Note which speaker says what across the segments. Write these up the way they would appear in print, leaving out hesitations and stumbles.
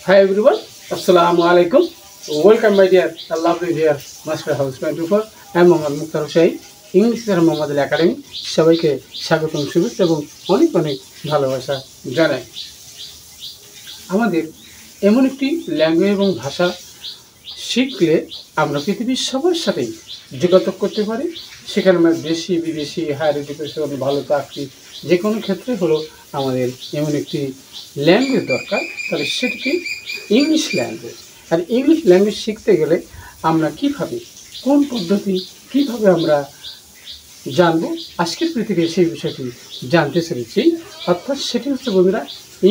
Speaker 1: Hi everyone, Assalamu alaikum. Welcome my dear, lovely dear Master House 24. I am Mohammad Mukhtar Hussain, English Sir Mohammad Ali Academy. সবাইকে স্বাগতম শুভেচ্ছা এবং অনেক অনেক ভালোবাসা জানাই। আমাদের এমন একটি ল্যাঙ্গুয়েজ এবং ভাষা শিখলে আমরা পৃথিবীর সবার সাথেই যোগাযোগ করতে পারি। সেখানে আমরা দেশি বিদেশি হায়ার এডুকেশন ভালো চাকরি যে কোনো ক্ষেত্রে হলো আমাদের এমন একটি ল্যাঙ্গুয়েজ দরকার, তাহলে সেটিকে ইংলিশ ল্যাঙ্গুয়েজ। আর ইংলিশ ল্যাঙ্গুয়েজ শিখতে গেলে আমরা কীভাবে কোন পদ্ধতি কীভাবে আমরা জানবো, আজকের পৃথিবীর সেই বিষয়টি জানতে চলেছি। অর্থাৎ সেটি হচ্ছে বন্ধুরা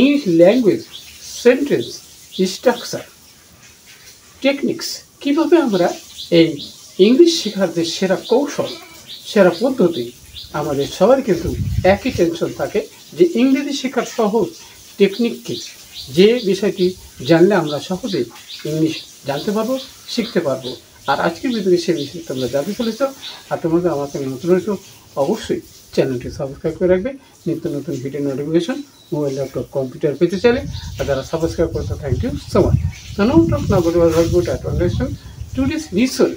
Speaker 1: English language sentence structure techniques. কীভাবে আমরা এই ইংলিশ শেখার যে সেরা কৌশল সেরা পদ্ধতি, আমাদের সবার কিন্তু একই টেনশন থাকে যে ইংরেজি শেখার সহজ টেকনিক কী, যে বিষয়টি জানলে আমরা সহজেই ইংলিশ জানতে পারবো শিখতে পারবো। আর আজকের ভিডিওতে সেই বিষয়ে তোমরা জানতে চলেছ। আর তোমাদের আমার সঙ্গে নতুন হয়েছ অবশ্যই চ্যানেলটি সাবস্ক্রাইব করে রাখবে। নিত্য নতুন video notification mobile laptop computer পেতে চাইলে, আর যারা সাবস্ক্রাইব করতে thank you so much. Now talk now about our good at understand today's lesson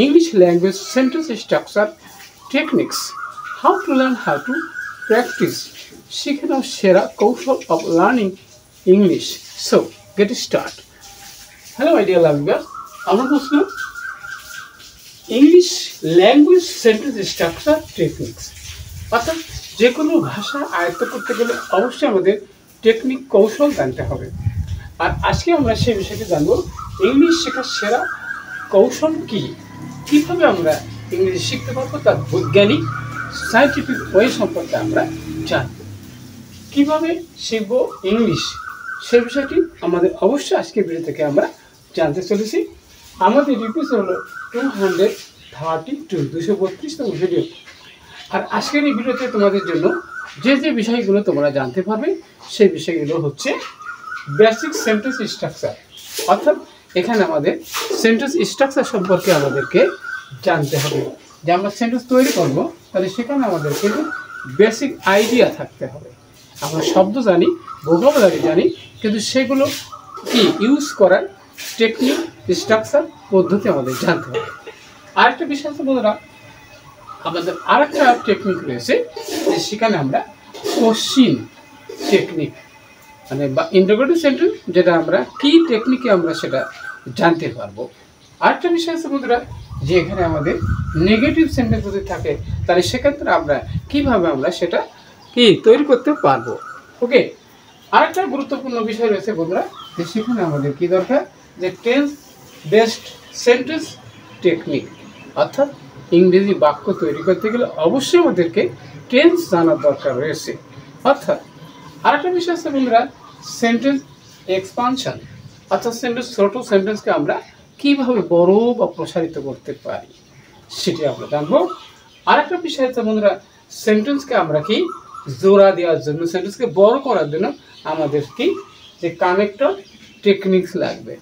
Speaker 1: English language sentence structure techniques. How to learn, how to practice. শিখে নাও সেরা কৌশল of learning English. So get start. Hello my dear learners. আমরা বুঝলাম English language sentence structure techniques. অর্থাৎ যে কোনো ভাষা আয়ত্ত করতে গেলে অবশ্যই আমাদের টেকনিক কৌশল জানতে হবে। আর আজকে আমরা সেই বিষয়টি জানবো ইংলিশ শেখার সেরা কৌশল কী, কীভাবে আমরা ইংরেজি শিখতে পারবো, তার বৈজ্ঞানিক সায়েন্টিফিক ওয়ে সম্পর্কে আমরা জানব। কীভাবে শিখবো ইংলিশ সে বিষয়টি আমাদের অবশ্যই আজকের ভিডিও থেকে আমরা জানতে চলেছি। আমাদের এপিসোড হলো 232 232তম ভিডিও। আর আজকের এই ভিডিওতে তোমাদের জন্য যে যে বিষয়গুলো তোমরা জানতে পারবে সেই বিষয়গুলো হচ্ছে বেসিক সেন্টেন্স স্ট্রাকচার। অর্থাৎ এখানে আমাদের সেন্টেন্স স্ট্রাকচার সম্পর্কে আমাদেরকে জানতে হবে। যে আমরা সেন্টেন্স তৈরি করব তাহলে সেখানে আমাদের কিন্তু বেসিক আইডিয়া থাকতে হবে। আমরা শব্দ জানি, ভোকাবুলারি জানি, কিন্তু সেগুলো কি ইউজ করার টেকনিক স্ট্রাকচার পদ্ধতি আমাদের জানতে হবে। আরেকটা বিষয় হচ্ছে বন্ধুরা, আমাদের আরেকটা টেকনিক রয়েছে যে সেখানে আমরা কোশ্চিন টেকনিক মানে বা ইন্টারোগেটিভ সেন্টেন্স, যেটা আমরা কি টেকনিকে আমরা সেটা জানতে পারবো। আরেকটা বিষয় আছে বন্ধুরা, যে এখানে আমাদের নেগেটিভ সেন্টেন্স যদি থাকে তাহলে সেক্ষেত্রে আমরা কিভাবে আমরা সেটা কি তৈরি করতে পারবো। ওকে, আরেকটা গুরুত্বপূর্ণ বিষয় রয়েছে বন্ধুরা, যে সেখানে আমাদের কি দরকার, যে টেন্স বেসড সেন্টেন্স টেকনিক। অর্থাৎ ইংরেজি বাক্য তৈরি করতে গেলে অবশ্যই আমাদেরকে টেন্স জানার দরকার রয়েছে। অর্থাৎ আরেকটা বিষয় আছে বন্ধুরা, সেন্টেন্স এক্সপানশন। অর্থাৎ সেন্টেন্স ছোট সেন্টেন্সকে আমরা কীভাবে বড় বা প্রসারিত করতে পারি সেটি আমরা জানবো। আরেকটা বিষয় আছে বন্ধুরা, সেন্টেন্সকে আমরা কি জোড়া দেওয়ার জন্য, সেন্টেন্সকে বড় করার জন্য আমাদের কি যে কানেক্টর টেকনিক্স লাগবে।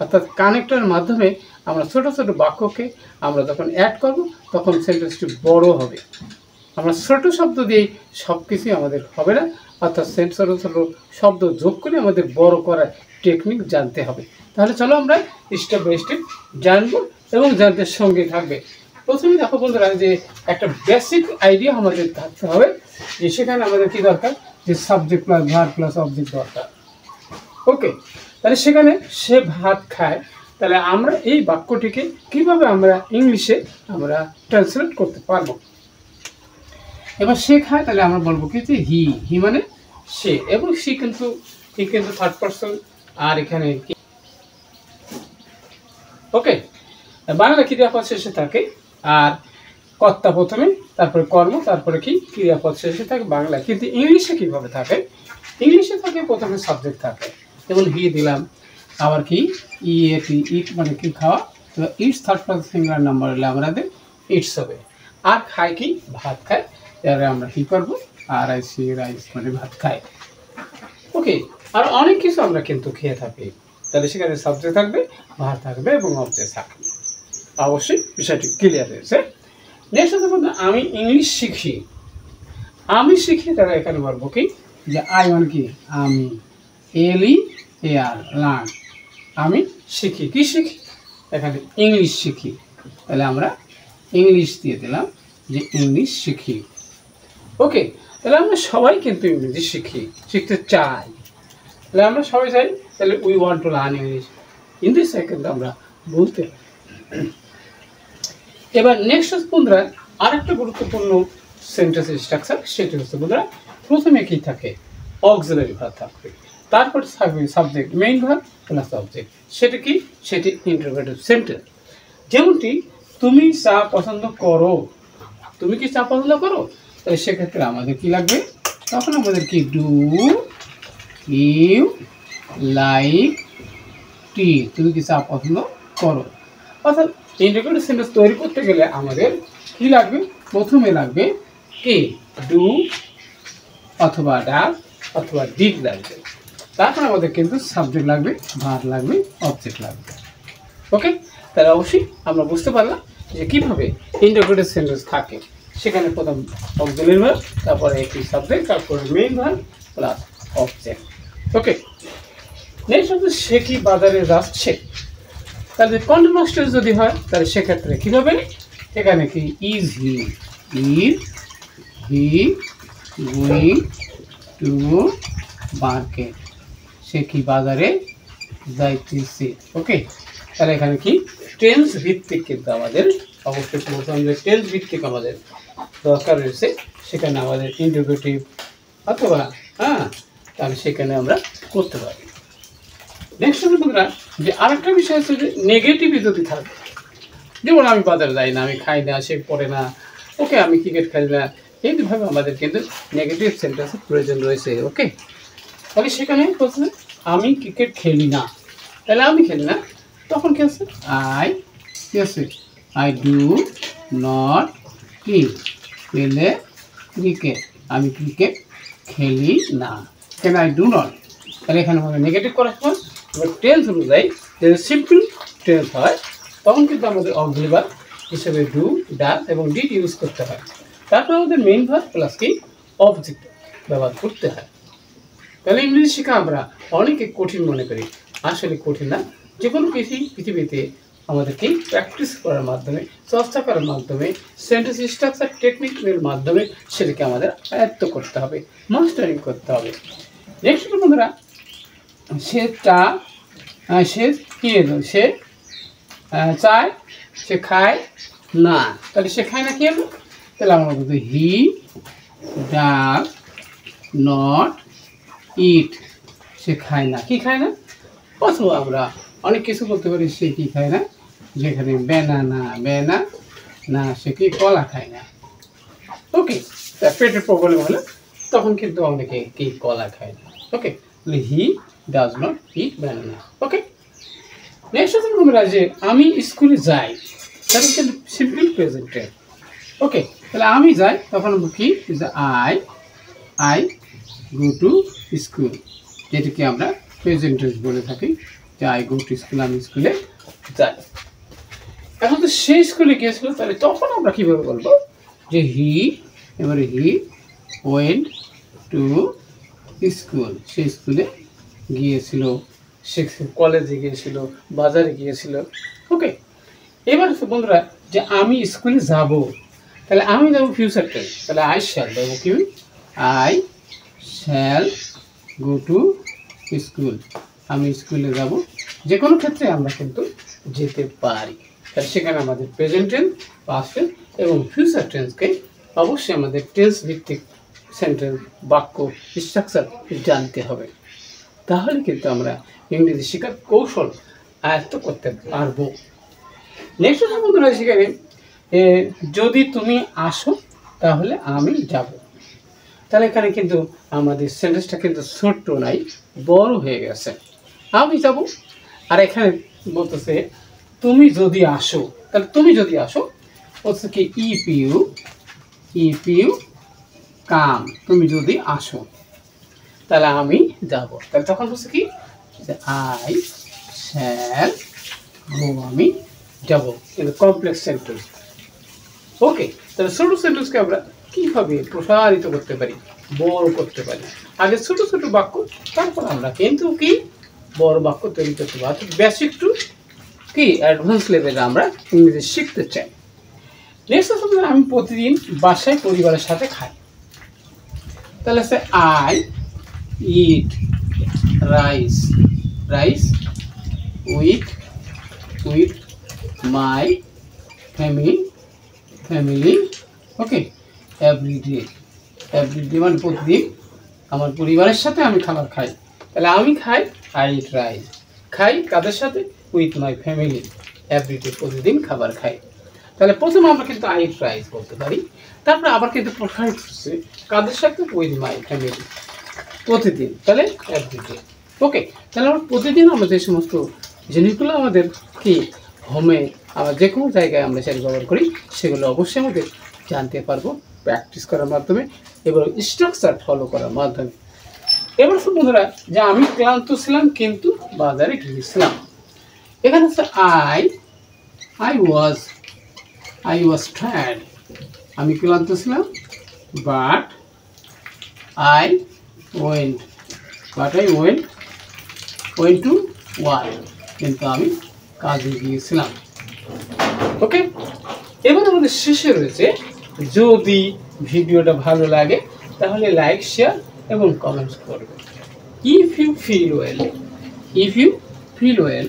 Speaker 1: অর্থাৎ কানেক্টরের মাধ্যমে আমরা ছোট ছোট বাক্যকে আমরা যখন অ্যাড করব তখন সেন্টেন্সটি বড় হবে। আমরা ছোট শব্দ দিয়েই সব কিছুই আমাদের হবে না। অর্থাৎ ছোট ছোট শব্দ যোগ করে আমাদের বড় করার টেকনিক জানতে হবে। তাহলে চলো আমরা স্টেপ বাই স্টেপ জানবো এবং জানতে সঙ্গে থাকবে। প্রথমে দেখো বন্ধুরা, যে একটা বেসিক আইডিয়া আমাদের থাকতে হবে যে সেখানে আমাদের কি দরকার, যে subject plus verb plus object দরকার। ওকে, তাহলে সেখানে সে ভাত খায়, তাহলে আমরা এই বাক্যটিকে কিভাবে আমরা ইংলিশে আমরা ট্রান্সলেট করতে পারবো। এবার সে খায়, তাহলে আমরা বলবো কি যে হি মানে সে, এবং সে কিন্তু থার্ড পারসন। আর এখানে ওকে, বাংলা ক্রিয়াপদ শেষে থাকে, আর কর্তা প্রথমে, তারপরে কর্ম, তারপরে কি ক্রিয়াপদ শেষে থাকে বাংলা। কিন্তু ইংলিশে কিভাবে থাকে, ইংলিশে থাকে প্রথমে সাবজেক্ট থাকে, যেমন হি দিলাম, আবার কি ইট মানে কি খাওয়া, তো it's third person singular number হলে আমাদের ইটস হবে। আর খায় কি ভাত খায়, এবারে আমরা কি করবো, আর রাইস মানে ভাত খায়। ওকে, আর অনেক কিছু আমরা কিন্তু খেয়ে থাকি, তাহলে সেখানে সাবজেক্ট থাকবে, ভাত থাকবে এবং অবজেক্ট থাকবে। অবশ্যই বিষয়টি ক্লিয়ার হয়েছে। নেক্সট হচ্ছে বলতে আমি ইংলিশ শিখি, তারা এখানে বলবো কি যে আই মানে কি আমি, এলি হেয়ার লার্ন, আমি শিখি। কি শিখি? এখানে ইংলিশ শিখি। তাহলে আমরা ইংলিশ দিয়ে দিলাম যে ইংলিশ শিখি। ওকে, তাহলে আমরা সবাই কিন্তু ইংরেজি শিখি, শিখতে চাই। তাহলে আমরা সবাই চাই, তাহলে we want to learn English, English কিন্তু আমরা বলতে পারি। এবার নেক্সট হচ্ছে বন্ধুরা আরেকটা গুরুত্বপূর্ণ সেন্টেন্স স্ট্রাকচার, সেটা হচ্ছে বন্ধুরা প্রথমে কি থাকে? অক্সিলারি ভার্ব থাকবে, তারপর থাকবে subject, main verb plus object. সেটা কি? সেটি ইন্টারোগেটিভ সেন্টেন্স। যেমনটি তুমি চা পছন্দ করো, তুমি কি চা পছন্দ করো? তাহলে সেক্ষেত্রে আমাদের কি লাগবে? তখন আমাদের কি ডু ইউ লাইক টি, তুমি কি চা পছন্দ করো। অর্থাৎ ইন্টারোগেটিভ সেন্টেন্স তৈরি করতে গেলে আমাদের কি লাগবে? প্রথমে লাগবে কি? ডু অথবা ডাজ অথবা ডিড লাগবে। তারপর আমাদের কিন্তু সাবজেক্ট লাগবে, ভার্ব লাগবে, অবজেক্ট লাগবে। ওকে, তাহলে অবশ্যই আমরা বুঝতে পারলাম যে কীভাবে ইন্টারোগেটিভ সেন্টেন্স থাকে। সেখানে প্রথম অক্সিলারি ভার্ব, তারপরে একটি সাবজেক্ট, তারপরে মেইন ভার্ব প্লাস অবজেক্ট। ওকে, নেক্সট হচ্ছে সে কি বাজারে যাচ্ছে। তাহলে কন্টিনিউয়াস টেন্স যদি হয় তাহলে সেক্ষেত্রে কীভাবে? এখানে কি is he going to market, সে কি বাজারে যাইতেছে। ওকে, তাহলে এখানে কি টেন্স ভিত্তিক কিন্তু আমাদের অবশ্যই প্রথম যে টেন্স ভিত্তিক আমাদের দরকার রয়েছে, সেখানে আমাদের ইন্টারোগেটিভ অথবা তাহলে সেখানে আমরা করতে পারি। নেক্সট হচ্ছে বন্ধুরা যে আরেকটা বিষয় হচ্ছে যে নেগেটিভই যদি থাকে, যেমন আমি বাজারে যাই না, আমি খাই না, সে পড়ে না, ওকে আমি ক্রিকেট খেলি না, এইভাবে আমাদের কিন্তু নেগেটিভ সেন্টেন্সের প্রয়োজন রয়েছে। ওকে, তাহলে সেখানে বলছে আমি ক্রিকেট খেলি না, তাহলে আমি খেলি না, তখন কি আছে? I do not play cricket, আমি ক্রিকেট খেলি না, কেন? I do not. তাহলে এখানে আমাদের নেগেটিভ করার সময় এবার টেন্স অনুযায়ী যদি সিম্পল টেন্স হয় তখন কিন্তু আমাদের অক্সিলারি ভার্ব হিসেবে ডু, ডাজ এবং ডিড ইউজ করতে হয়। তারপর আমাদের মেইন ভার্ব প্লাস কি অবজেক্ট ব্যবহার করতে হয়। তাহলে ইংরেজি শেখা আমরা অনেকে কঠিন মনে করি, আসলে কঠিন না। যে কোনো কিছু পৃথিবীতে আমাদেরকে প্র্যাকটিস করার মাধ্যমে, চর্চা করার মাধ্যমে, সেন্টেন্স স্ট্রাকচার টেকনিকের মাধ্যমে সেটাকে আমাদের আয়ত্ত করতে হবে, মাস্টারিং করতে হবে। নেক্সট বন্ধুরা সে কি এলো? সে চায়, সে খায় না, তাহলে সে খায় না কি এলো? তাহলে আমরা বলতে হি ডাজ নট ইট, সে খায় না। কি খায় না? অথবা আমরা অনেক কিছু বলতে পারি সে কি খায় না, যেখানে বেনা না সে কি কলা খায় না। ওকে, পেটের প্রবলেম হলে তখন কিন্তু অনেকে কি কলা খায় না। ওকে, তাহলে he does not it banana. Okay, next হচ্ছে তোমরা যে আমি স্কুলে যাই, তাহলে কিন্তু সিম্পল প্রেজেন্ট টেন্স। ওকে, তাহলে আমি যাই তখন কি? আই গো টু স্কুল, যেটাকে আমরা প্রেজেন্ট টেন্স বলে থাকি, যে আই গো টু স্কুল, আমি স্কুলে যাই। এখন তো সেই স্কুলে গিয়েছিল, তাহলে তখন আমরা কীভাবে বলবো? যে এবারে হি ওয়েন্ট টু স্কুল, সে স্কুলে গিয়েছিল, সে কলেজে গিয়েছিল, বাজারে গিয়েছিল। ওকে, এবার বন্ধুরা যে আমি স্কুলে যাব, তাহলে আমি যাবো ফিউচার টেন্স, তাহলে আই শ্যাল যাবো কি? I shall go to school, আমি স্কুলে যাব। যে কোনো ক্ষেত্রে আমরা কিন্তু যেতে পারি, তাহলে সেখানে আমাদের প্রেজেন্ট টেন্স, পাস্ট টেন্স এবং ফিউচার টেন্সকে অবশ্যই আমাদের টেন্স ভিত্তিক সেন্টেন্স, বাক্য স্ট্রাকচার জানতে হবে। তাহলে কিন্তু আমরা ইংরেজি শেখার কৌশল আয়ত্ত করতে পারবো। নেক্সট হচ্ছে বন্ধুরা সেখানে যদি তুমি আসো তাহলে আমি যাব, তাহলে এখানে কিন্তু আমাদের সেন্টেন্সটা কিন্তু ছোট্ট নাই, বড় হয়ে গেছে। আমি যাব, আর এখানে বলতেছে তুমি যদি আসো, তাহলে তুমি যদি আসো বলছে কি ইফ ইউ কাম, তুমি যদি আসো, তাহলে আমি যাব। তাহলে তখন বলছে কি? আই শ্যাল গো, আমি যাব, কিন্তু কমপ্লেক্স সেন্টেন্স। ওকে, তাহলে ছোট সেন্টেন্সকে আমরা কীভাবে প্রসারিত করতে পারি, বড় করতে পারি? আগে ছোট ছোট বাক্য, তারপর আমরা কিন্তু কি বড় বাক্য তৈরি করতে পারবো। অর্থাৎ বেসিক টু কি অ্যাডভান্স লেভেলে আমরা ইংরেজি শিখতে চাই। নেক্সট হচ্ছে আমি প্রতিদিন বাসায় পরিবারের সাথে খাই। তাহলে আছে I eat rice with my family okay everyday মানে প্রতিদিন আমার পরিবারের সাথে আমি খাবার খাই। তাহলে আমি খাই আই ইট রাইস, খাই কাদের সাথে? উইথ মাই ফ্যামিলি এভরিডে, প্রতিদিন খাবার খাই। তাহলে প্রথমে আমরা কিন্তু আই ইট রাইস বলতে পারি, তারপরে আবার কিন্তু প্রোভাইড হচ্ছে কাদের সাথে? উইথ মাই ফ্যামিলি, প্রতিদিন, তাহলে এভরিডে ওকে। তাহলে আমরা প্রতিদিন আমরা যে সমস্ত জিনিসগুলো আমাদের কি হোমে আমরা যে কোনো জায়গায় আমরা সেটা ব্যবহার করি সেগুলো অবশ্যই আমাদের জানতে পারবো প্র্যাকটিস করার মাধ্যমে এবং স্ট্রাকচার ফলো করার মাধ্যমে। এবার বন্ধুরা যে আমি ক্লান্ত ছিলাম কিন্তু বাজারে গিয়েছিলাম, এখানে হচ্ছে I was tired, আমি ক্লান্ত ছিলাম, but I went to work, কিন্তু আমি কাজে গিয়েছিলাম ওকে। এবার আমাদের শেষে রয়েছে যদি ভিডিওটা ভালো লাগে তাহলে লাইক শেয়ার এবং কমেন্টস করবে। ইফ ইউ ফিল ওয়েল তাহলে ফিল ওয়েল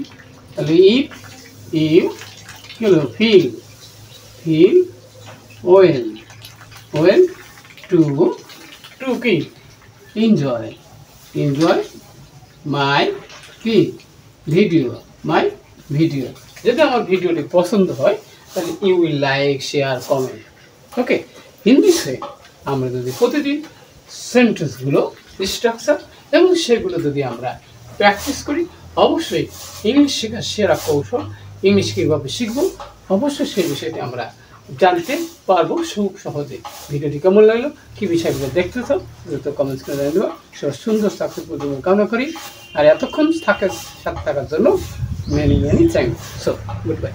Speaker 1: টু কি এনজয় মাই ভিডিও। যদি আমার ভিডিওটি পছন্দ হয় তাহলে you will like share comment okay. হিন্দিতে আমরা যদি প্রতিদিন সেন্টেন্সগুলো স্ট্রাকচার এবং সেগুলো যদি আমরা প্র্যাকটিস করি অবশ্যই ইংলিশ শেখার সেরা কৌশল, ইংলিশ কীভাবে শিখবো অবশ্যই সেই বিষয়টি আমরা জানতে পারবো খুব সহজে। ভিডিওটি কেমন লাগলো, কী বিষয়গুলো দেখতে চাও দ্রুত কমেন্টস করে জানিও। সব সুন্দর সাকসেসফুল জীবন কামনা করি। আর এতক্ষণ সাথে থাকার জন্য many thank. So good bye.